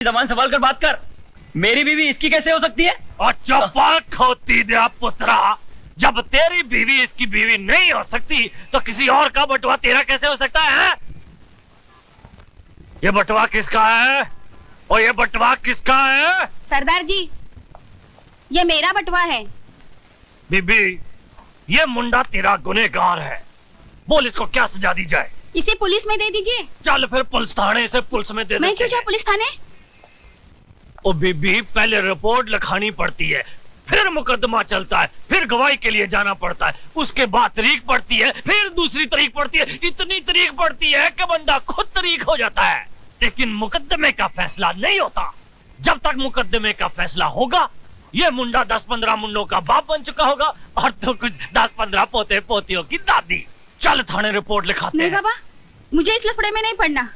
जबान संभाल कर बात कर। मेरी बीवी इसकी कैसे हो सकती है? अच्छा बात होती दे पुत्रा, जब तेरी बीवी इसकी बीवी नहीं हो सकती तो किसी और का बटुआ तेरा कैसे हो सकता है? ये बटुआ किसका है? और ये बटुआ किसका है? सरदार जी, ये मेरा बटुआ है। बीबी, ये मुंडा तेरा गुनहगार है, बोल इसको क्या सजा दी जाए? इसे पुलिस में दे दीजिए। चल फिर पुलिस थाने से पुलिस में दे दे। मैं क्यों जाऊं पुलिस थाने? ओ बीबी, पहले रिपोर्ट लिखानी पड़ती है, फिर मुकदमा चलता है, फिर गवाही के लिए जाना पड़ता है, उसके बाद तारीख पड़ती है, फिर दूसरी तारीख पड़ती है, इतनी तारीख पड़ती है कि बंदा खुद तारीख हो जाता है। लेकिन मुकदमे का फैसला नहीं होता। जब तक मुकदमे का फैसला होगा ये मुंडा 10-15 मुंडों का बाप बन चुका होगा और तो कुछ 10-15 पोते पोतियों की दादी। चल थाने रिपोर्ट लिखाते नहीं हैं। बाबा, मुझे इस लफड़े में नहीं पड़ना।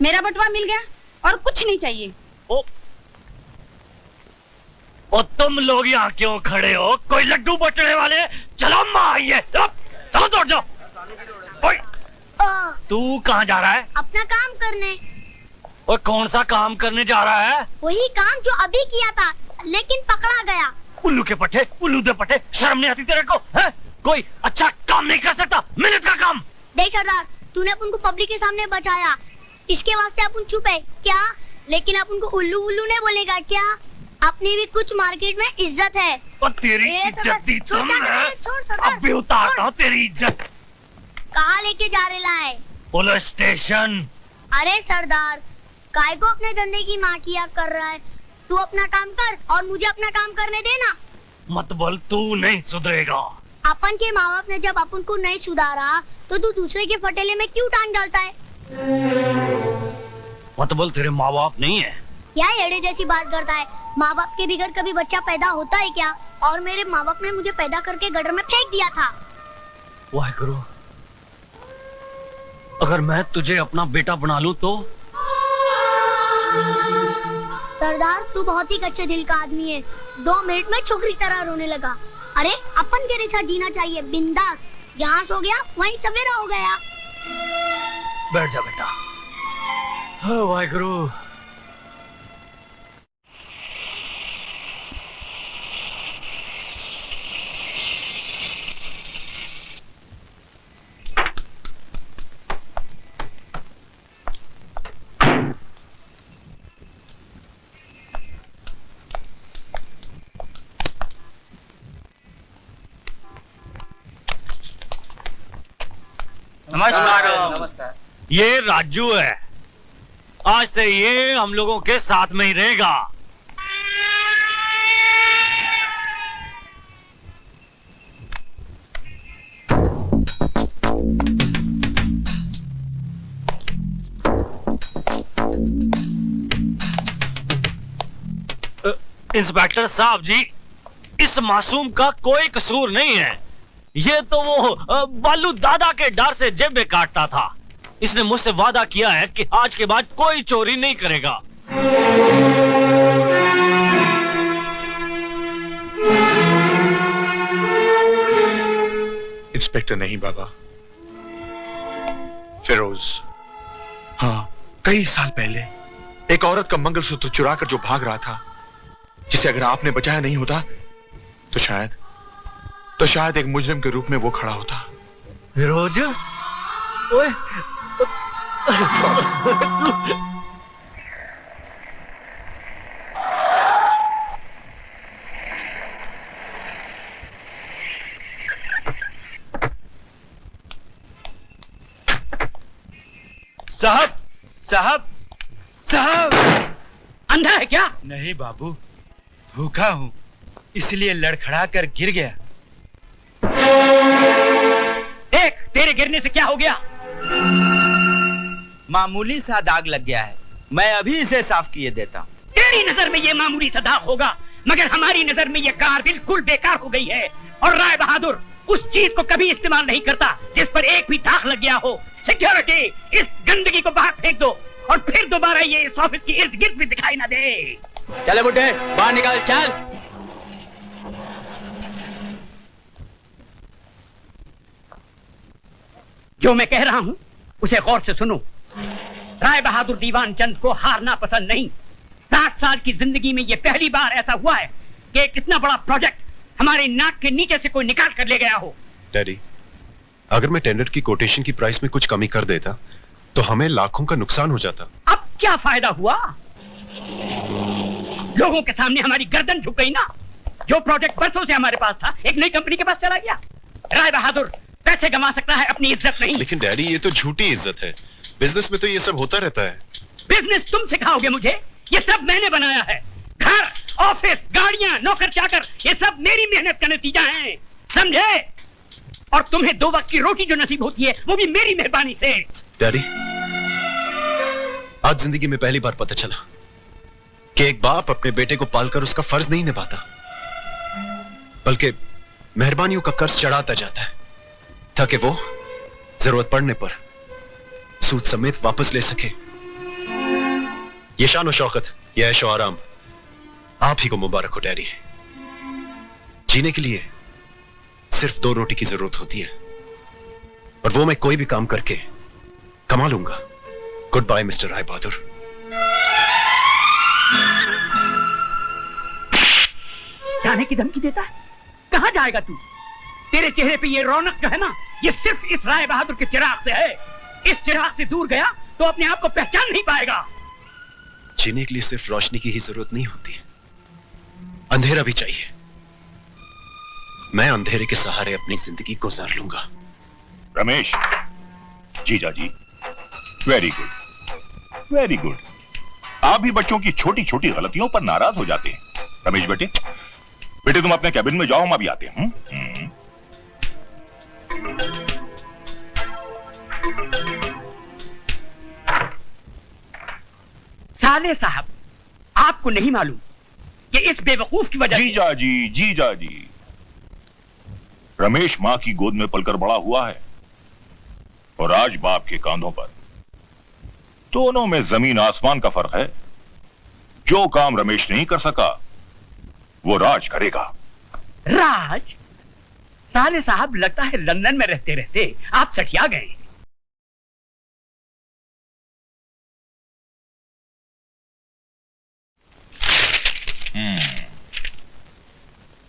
मेरा बटुआ मिल गया और कुछ नहीं चाहिए। ओ तुम लोग यहाँ क्यों खड़े हो? कोई लड्डू बटने वाले? चलो माँ आइए, चलो दौड़ जाओ। ओए, तू कहाँ जा रहा है? अपना काम करने। और कौन सा काम करने जा रहा है? वही काम जो अभी किया था, लेकिन पकड़ा गया। उल्लू के पट्टे, उल्लू दे पट्टे, शर्म नहीं आती तेरे को? है? कोई अच्छा काम नहीं कर सकता? मेहनत का काम। देख सरदार, तूने अपन को पब्लिक के सामने बचाया, इसके वास्ते अपन चुप है क्या? लेकिन अपन को उल्लू उल्लू नहीं बोलेगा क्या? अपनी भी कुछ मार्केट में इज्जत है। और तेरी इज्जत दी तुम है? अब भी उतारता हूँ तेरी इज्जत। कहाँ लेके जा रहा है? Police station. अरे सरदार, काय को अपने धंधे की माँ किया कर रहा है? तू अपना काम कर और मुझे अपना काम करने देना। मत बोल, तू नहीं सुधरेगा। अपन के माँ बाप ने जब अपन को नहीं सुधारा तो तू दूसरे के फटेले में क्यों टांग डालता है? मत बोल, तेरे माँ बाप नहीं है? क्या एड़े जैसी बात करता है? माँ बाप के बिगड़ कभी बच्चा पैदा होता है क्या? और मेरे माँ बाप ने मुझे पैदा करके गटर में फेंक दिया था। वाहेगुरु, अगर मैं तुझे अपना बेटा बना लूं तो? सरदार, तू बहुत ही कच्चे दिल का आदमी है। 2 मिनट में छोकरी तरह रोने लगा। अरे अपन के साथ जीना चाहिए, बिंदास। जहाँ सो गया वहीं सवेरा हो गया। बैठ जा बेटा। हाँ, वाहेगुरु। नमस्कार। ये राजू है, आज से ये हम लोगों के साथ में ही रहेगा। इंस्पेक्टर साहब जी, इस मासूम का कोई कसूर नहीं है। ये तो वो बालू दादा के डर से जेबें काटता था। इसने मुझसे वादा किया है कि आज के बाद कोई चोरी नहीं करेगा। इंस्पेक्टर नहीं बाबा, फिरोज। हाँ, कई साल पहले एक औरत का मंगलसूत्र चुरा कर जो भाग रहा था, जिसे अगर आपने बचाया नहीं होता तो शायद एक मुजरिम के रूप में वो खड़ा होता। फिरोज, ओए, साहब, साहब, साहब। अंधा है क्या? नहीं बाबू, भूखा हूँ, इसलिए लड़खड़ा कर गिर गया। देख, तेरे गिरने से क्या हो गया? मामूली सा दाग लग गया है, मैं अभी इसे साफ किए देता हूँ। तेरी नजर में ये मामूली सा दाग होगा, मगर हमारी नजर में ये कार बिल्कुल बेकार हो गई है। और राय बहादुर उस चीज को कभी इस्तेमाल नहीं करता जिस पर एक भी दाग लग गया हो। सिक्योरिटी, इस गंदगी को बाहर फेंक दो और फिर दोबारा ये इस ऑफिस की इर्द गिर्द भी दिखाई ना दे। चले बुड्ढे, बाहर निकल, चल। जो मैं कह रहा हूँ उसे गौर से सुनो। राय बहादुर दीवान चंद को हारना पसंद नहीं, 60 साल की जिंदगी में ये पहली बार ऐसा हुआ है कि एक इतना बड़ा प्रोजेक्ट हमारे नाक के नीचे से कोई निकाल कर ले गया हो। डैडी, अगर मैं टेंडर की कोटेशन की प्राइस में कुछ कमी कर देता तो हमें लाखों का नुकसान हो जाता। अब क्या फायदा हुआ? लोगों के सामने हमारी गर्दन झुक गई ना। जो प्रोजेक्ट बरसों से हमारे पास था एक नई कंपनी के पास चला गया। राय बहादुर पैसे कमा सकता है, अपनी इज्जत नहीं। लेकिन डैडी, ये तो झूठी इज्जत है। बिजनेस में तो ये सब होता रहता है। बिजनेस तुम सिखाओगे मुझे? ये सब मैंने बनाया है। घर, ऑफिस, गाड़ियां, नौकर चाकर, ये सब मेरी मेहनत का नतीजा है, समझे? और तुम्हें 2 वक्त की रोटी जो नसीब होती है वो भी मेरी मेहरबानी से। डैडी, आज जिंदगी में पहली बार पता चला कि एक बाप अपने बेटे को पालकर उसका फर्ज नहीं निभाता, बल्कि मेहरबानियों का कर्ज चढ़ाता जाता है ताकि वो जरूरत पड़ने पर सूद समेत वापस ले सके। ये शान और शौकत, ये ऐशो आराम आप ही को मुबारक हो डैडी। जीने के लिए सिर्फ 2 रोटी की जरूरत होती है और वो मैं कोई भी काम करके कमा लूंगा। Good bye mister Rai Bahadur. जाने की धमकी देता है? कहां जाएगा तू? तेरे चेहरे पे ये रौनक जो है ना, ये सिर्फ इस राय बहादुर के चिराग से है। इस चिराग से दूर गया तो अपने आप को पहचान नहीं पाएगा। जीने के लिए सिर्फ रोशनी की ही जरूरत नहीं होती, अंधेरा भी चाहिए। मैं अंधेरे के सहारे अपनी जिंदगी गुजार लूंगा। रमेश, जीजा जी, वेरी गुड, वेरी गुड। आप भी बच्चों की छोटी छोटी गलतियों पर नाराज हो जाते हैं। रमेश बेटे, बेटे तुम अपने कैबिन में जाओ, हम अभी आते हैं। साले साहब, आपको नहीं मालूम कि इस बेवकूफ की वजह से। जीजा जी, जीजा जी, रमेश मां की गोद में पलकर बड़ा हुआ है और आज बाप के कांधों पर। दोनों में जमीन आसमान का फर्क है। जो काम रमेश नहीं कर सका वो राज करेगा। राज? साले साहब, लगता है लंदन में रहते रहते आप सठिया गए।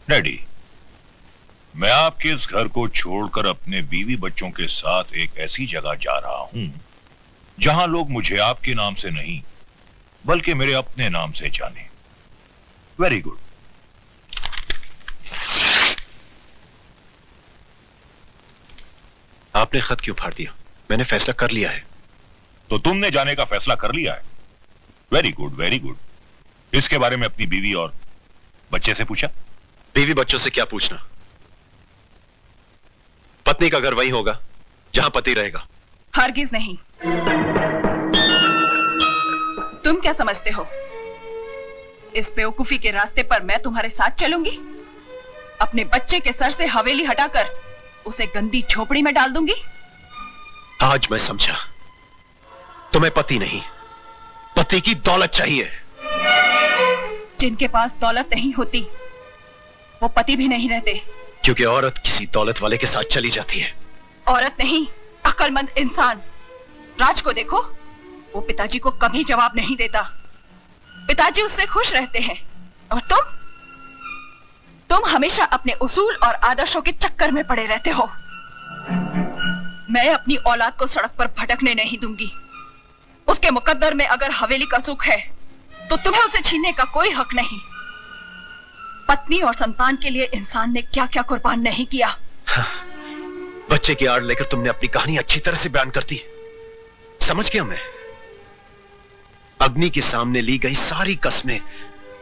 डैडी, मैं आपके इस घर को छोड़कर अपने बीवी बच्चों के साथ एक ऐसी जगह जा रहा हूं जहां लोग मुझे आपके नाम से नहीं बल्कि मेरे अपने नाम से जाने। Very good. आपने खत क्यों फाड़ दिया? मैंने फैसला कर लिया है। तो तुमने जाने का फैसला कर लिया है? Very good, very good. इसके बारे में अपनी बीवी और बच्चे से पूछा? बीवी बच्चों से क्या पूछना? पत्नी का घर वही होगा जहां पति रहेगा। हरगिज नहीं। तुम क्या समझते हो, इस बेवकूफी के रास्ते पर मैं तुम्हारे साथ चलूंगी? अपने बच्चे के सर से हवेली हटाकर उसे गंदी झोपड़ी में डाल दूंगी? आज मैं समझा, तुम्हें पति नहीं, पति की दौलत चाहिए। जिनके पास दौलत नहीं होती वो पति भी नहीं रहते। क्योंकि औरत किसी दौलत वाले के साथ चली जाती है। औरत नहीं, अक्लमंद इंसान। राज को देखो, वो पिताजी को कभी जवाब नहीं देता। पिताजी उससे खुश रहते हैं और तुम हमेशा अपने उसूल और आदर्शों के चक्कर में पड़े रहते हो। मैं अपनी औलाद को सड़क पर भटकने नहीं दूंगी। उसके मुकद्दर में अगर हवेली का सुख है तो तुम्हें उसे छीनने का कोई हक नहीं। पत्नी और संतान के लिए इंसान ने क्या क्या कुर्बान नहीं किया। हाँ, बच्चे की आड़ लेकर तुमने अपनी कहानी अच्छी तरह से बयान कर दी। समझ गया मैं। अग्नि के सामने ली गई सारी कस्में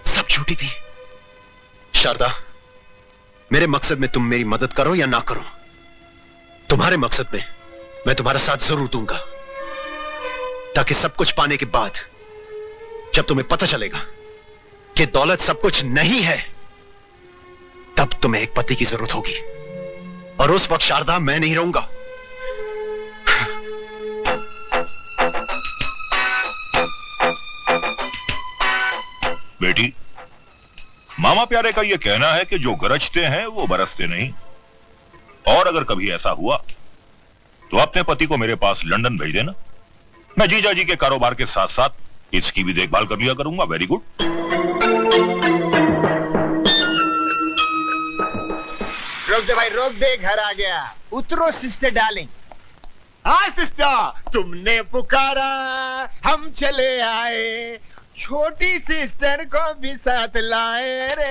सब झूठी थी। शारदा, मेरे मकसद में तुम मेरी मदद करो या ना करो, तुम्हारे मकसद में मैं तुम्हारा साथ जरूर दूंगा, ताकि सब कुछ पाने के बाद जब तुम्हें पता चलेगा कि दौलत सब कुछ नहीं है, तब तुम्हें एक पति की जरूरत होगी। और उस वक्त शारदा, मैं नहीं रहूंगा। बेटी, मामा प्यारे का यह कहना है कि जो गरजते हैं वो बरसते नहीं। और अगर कभी ऐसा हुआ तो अपने पति को मेरे पास लंदन भेज देना। मैं जीजा जी के कारोबार के साथ साथ इसकी भी देखभाल कर लिया करूंगा। Very good. रोक दे भाई, रोक दे, घर आ गया। उतरो सिस्टर डार्लिंग। हाँ सिस्टर, तुमने पुकारा हम चले आए, छोटी सिस्टर को भी साथ लाए रे।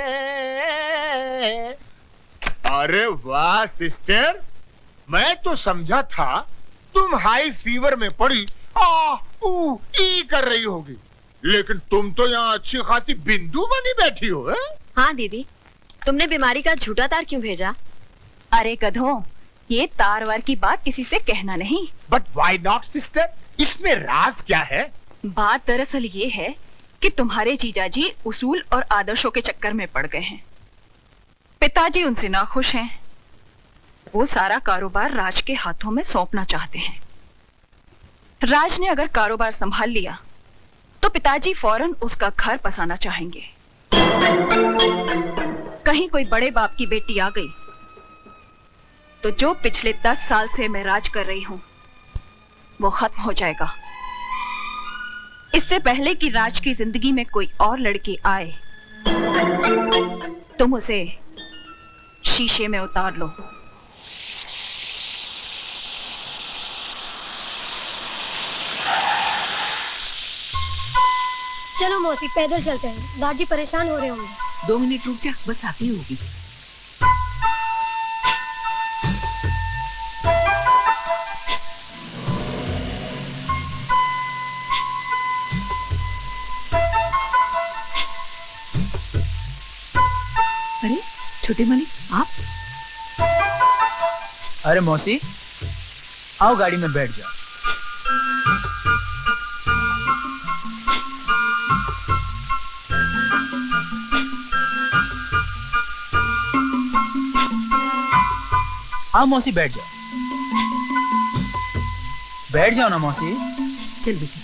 अरे वाह सिस्टर, मैं तो समझा था तुम हाई फीवर में पड़ी ई कर रही होगी, लेकिन तुम तो यहाँ अच्छी खासी बिंदु बनी बैठी हो। है? हाँ दीदी, तुमने बीमारी का झूठा तार क्यों भेजा? अरे गधों, ये तार वार की बात किसी से कहना नहीं। बट व्हाई नॉट सिस्टर, इसमें राज क्या है? बात दरअसल ये है कि तुम्हारे जीजाजी उसूल और आदर्शों के चक्कर में पड़ गए हैं। पिताजी उनसे नाखुश हैं। वो सारा कारोबार राज के हाथों में सौंपना चाहते हैं। राज ने अगर कारोबार संभाल लिया तो पिताजी फौरन उसका घर बसाना चाहेंगे। कहीं कोई बड़े बाप की बेटी आ गई तो जो पिछले 10 साल से मैं राज कर रही हूं वो खत्म हो जाएगा। इससे पहले कि राज की जिंदगी में कोई और लड़की आए, तुम उसे शीशे में उतार लो। चलो मौसी, पैदल चलते हैं, दादी परेशान हो रहे होंगे। 2 मिनट रुक जा, बस आती होगी। अरे छोटे मालिक, आप? अरे मौसी, आओ गाड़ी में बैठ जाओ। आओ मौसी, बैठ जाओ। बैठ जाओ ना मौसी। चल बेटी,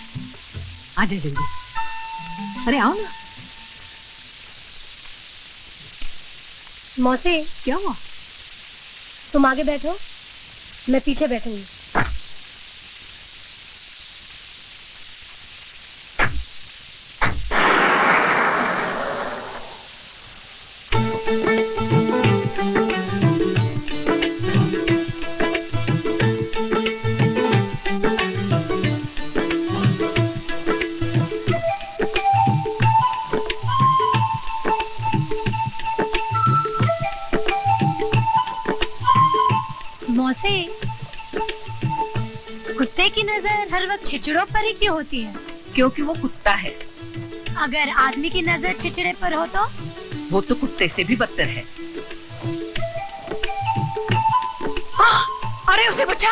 आजा जल्दी। अरे आओ ना। मौसी, क्या हुआ? तुम आगे बैठो, मैं पीछे बैठूंगी। मौसी, कुत्ते की नजर हर वक्त छिचड़ों पर ही क्यों होती है? क्योंकि वो कुत्ता है। अगर आदमी की नजर छिचड़े पर हो तो? वो तो कुत्ते से भी बदतर है। अरे उसे बचा।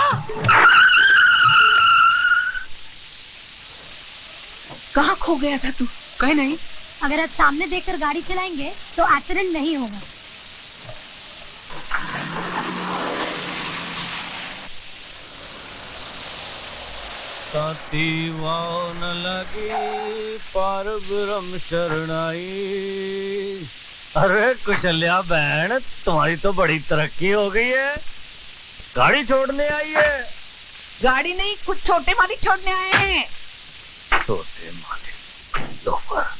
कहाँ खो गया था तू? कहीं नहीं। अगर आप सामने देखकर गाड़ी चलाएंगे तो एक्सीडेंट नहीं होगा। ताती वाव न लगी पार ब्रह्म शरणाई। अरे कुशल्या बहन, तुम्हारी तो बड़ी तरक्की हो गई है, गाड़ी छोड़ने आई है। गाड़ी नहीं, कुछ छोटे मालिक छोड़ने आए हैं। छोटे मालिक लोफर।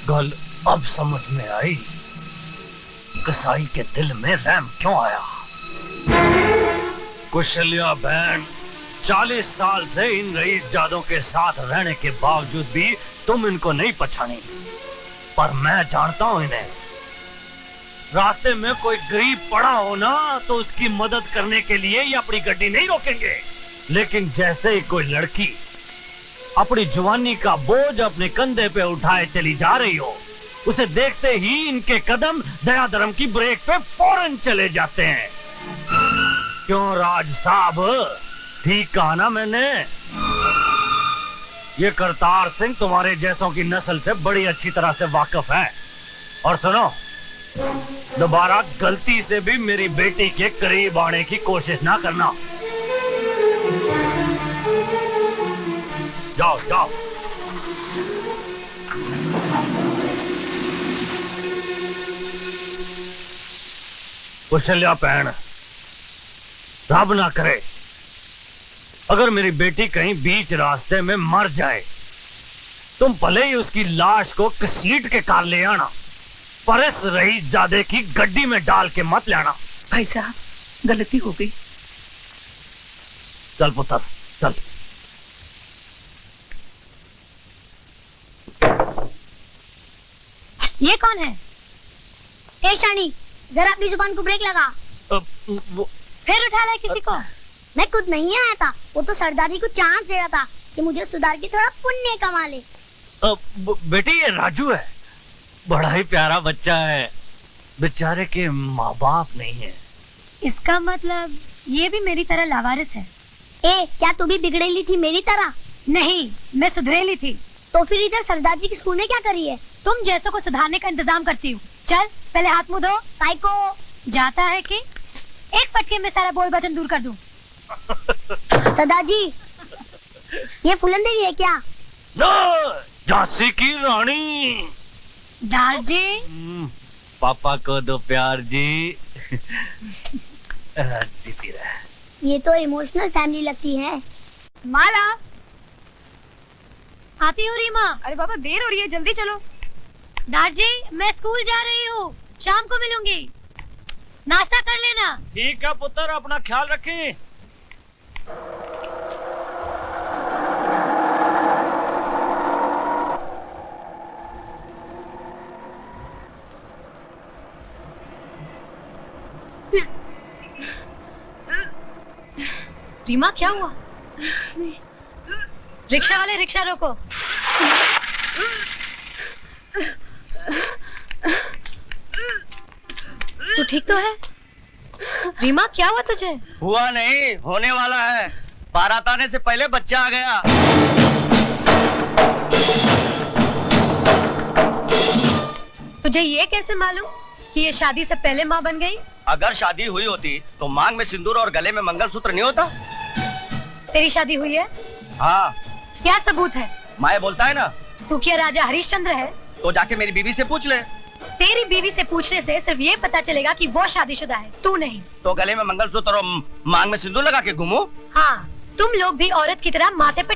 गल अब समझ में आई, कसाई के दिल में रहम क्यों आया। कुशल्या बहन, 40 साल से इन रईस जादों के साथ रहने के बावजूद भी तुम इनको नहीं पहचानी, पर मैं जानता हूं इन्हें। रास्ते में कोई गरीब पड़ा हो ना तो उसकी मदद करने के लिए ये अपनी गड्डी नहीं रोकेंगे, लेकिन जैसे ही कोई लड़की अपनी जवानी का बोझ अपने कंधे पे उठाए चली जा रही हो, उसे देखते ही इनके कदम दया धर्म की ब्रेक पे फौरन चले जाते हैं। क्यों राज साहब, ठीक कहा ना मैंने? ये करतार सिंह तुम्हारे जैसों की नस्ल से बड़ी अच्छी तरह से वाकिफ है। और सुनो, दोबारा गलती से भी मेरी बेटी के करीब आने की कोशिश ना करना। जाओ जाओ। कौशल्या पैण, रब ना करे अगर मेरी बेटी कहीं बीच रास्ते में मर जाए, तुम भले ही उसकी लाश को घसीट के कार ले आना, पर इस रईसजादे की गड्डी में डाल के मत ले आना। भाई साहब, गलती हो गई। चल पुत्र चल। ये कौन है? ए शानी, जरा अपनी जुबान को ब्रेक लगा। फिर उठा लाए किसी को? मैं खुद नहीं आया था, वो तो सरदारी को चांस दे रहा था कि मुझे सुधार के थोड़ा पुण्य कमा ले। बेटी ये राजू है, बड़ा ही प्यारा बच्चा है, बेचारे के माँ बाप नहीं है। इसका मतलब ये भी मेरी तरह लावारिस है। ए, क्या तू भी बिगड़ेली थी मेरी तरह? नहीं, मैं सुधरेली थी। तो फिर इधर सरदार जी की स्कूल में क्या करी है? तुम जैसों को सुधारने का इंतजाम करती हूँ। चल पहले हाथ मुंह धो। काय को जाता है कि एक फटके में सारा बोल वचन दूर कर दूं। सरदार जी, ये फूलन देवी है क्या? झांसी की रानी। दार जी, पापा को दो प्यार जी। जीती रहे। ये तो इमोशनल फैमिली लगती है। माला, आती हूँ रीमा। अरे बाबा देर हो रही है, जल्दी चलो। दार जी, मैं स्कूल जा रही हूँ, शाम को मिलूंगी, नाश्ता कर लेना। ठीक है पुत्र, अपना ख्याल रखें। रीमा, क्या हुआ? रिक्शा वाले, रिक्शा रोको। तू ठीक तो है? रीमा, क्या हुआ तुझे? हुआ नहीं, होने वाला है। बारात आने से पहले बच्चा आ गया। तुझे ये कैसे मालूम कि ये शादी से पहले माँ बन गई? अगर शादी हुई होती तो मांग में सिंदूर और गले में मंगलसूत्र नहीं होता। तेरी शादी हुई है? हाँ। क्या सबूत है? माए बोलता है ना। तू क्या राजा हरिश्चंद्र है? तो जाके मेरी बीवी से पूछ ले। तेरी बीवी से पूछने से सिर्फ ये पता चलेगा कि वो शादीशुदा है, तू नहीं। तो गले में मंगलसूत्र और मांग में सिंदूर लगा के घूमो। हाँ, तुम लोग भी औरत की तरह माथे पे